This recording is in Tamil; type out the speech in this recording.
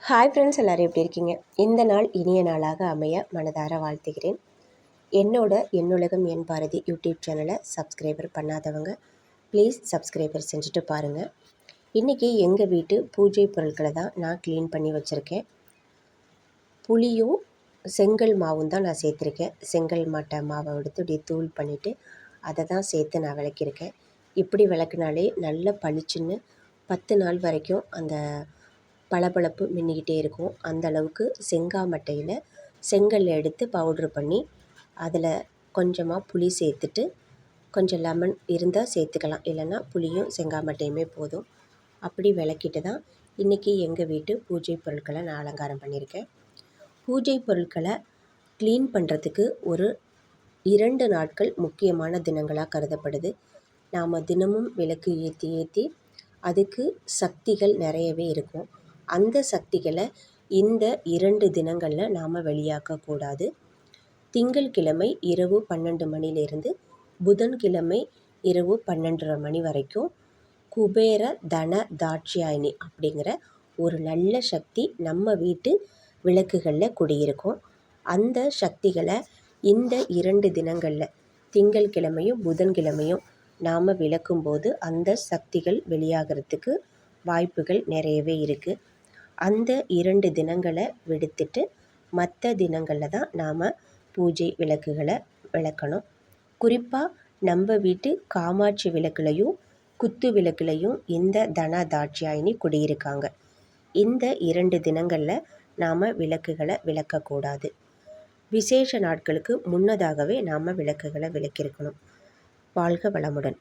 ஹாய் ஃப்ரெண்ட்ஸ், எல்லோரும் எப்படி இருக்கீங்க? இந்த நாள் இனிய நாளாக அமைய மனதார வாழ்த்துகிறேன். என்னுலகம் என் பாரதி யூடியூப் சேனலை சப்ஸ்கிரைபர் பண்ணாதவங்க ப்ளீஸ் சப்ஸ்கிரைபர் செஞ்சுட்டு பாருங்கள். இன்றைக்கி எங்கள் வீட்டு பூஜை பொருட்களை தான் நான் க்ளீன் பண்ணி வச்சுருக்கேன். புளியும் செங்கல் மாவும் தான் நான் சேர்த்துருக்கேன். செங்கல் மட்டை மாவை எடுத்து இப்படி தூள் பண்ணிவிட்டு அதை தான் சேர்த்து நான் விளக்கியிருக்கேன். இப்படி விளக்குனாலே நல்ல பளிச்சுன்னு 10 நாள் வரைக்கும் அந்த பளபளப்பு மின்னிக்கிட்டே இருக்கும். அந்த அளவுக்கு செங்காமட்டையில் செங்கல் எடுத்து பவுட்ரு பண்ணி அதில் கொஞ்சமாக புளி சேர்த்துட்டு கொஞ்சம் லெமன் இருந்தால் சேர்த்துக்கலாம், இல்லைன்னா புளியும் செங்காமட்டையுமே போதும். அப்படி விளக்கிட்டு தான் இன்றைக்கி எங்கள் வீட்டு பூஜை பொருட்களை நான் அலங்காரம் பண்ணியிருக்கேன். பூஜை பொருட்களை க்ளீன் பண்ணுறதுக்கு ஒரு 2 நாட்கள் முக்கியமான தினங்களாக கருதப்படுது. நாம் தினமும் விளக்கு ஏற்றி அதுக்கு சக்திகள் நிறையவே இருக்கும். அந்த சக்திகளை இந்த 2 தினங்களில் நாம் வெளியாக்கக்கூடாது. திங்கட்கிழமை இரவு 12 மணிலேருந்து புதன்கிழமை இரவு 12:30 மணி வரைக்கும் குபேர தன தாட்சியாயினி அப்படிங்கிற ஒரு நல்ல சக்தி நம்ம வீட்டு விளக்குகளில் குடியிருக்கும். அந்த சக்திகளை இந்த 2 தினங்களில் திங்கட்கிழமையும் புதன்கிழமையும் நாம் விளக்கும்போது அந்த சக்திகள் வெளியாகிறதுக்கு வாய்ப்புகள் நிறையவே இருக்குது. அந்த 2 தினங்களை விடுத்துட்டு மற்ற தினங்களில் தான் நாம் பூஜை விளக்குகளை விளக்கணும். குறிப்பாக நம்ம வீட்டு காமாட்சி விளக்குலையும் குத்து விளக்குலையும் இந்த தன தாட்சியாயினி குடியிருக்காங்க. இந்த 2 தினங்களில் நாம் விளக்குகளை விளக்கக்கூடாது. விசேஷ நாட்களுக்கு முன்னதாகவே நாம் விளக்குகளை விளக்கியிருக்கணும். வாழ்க வளமுடன்.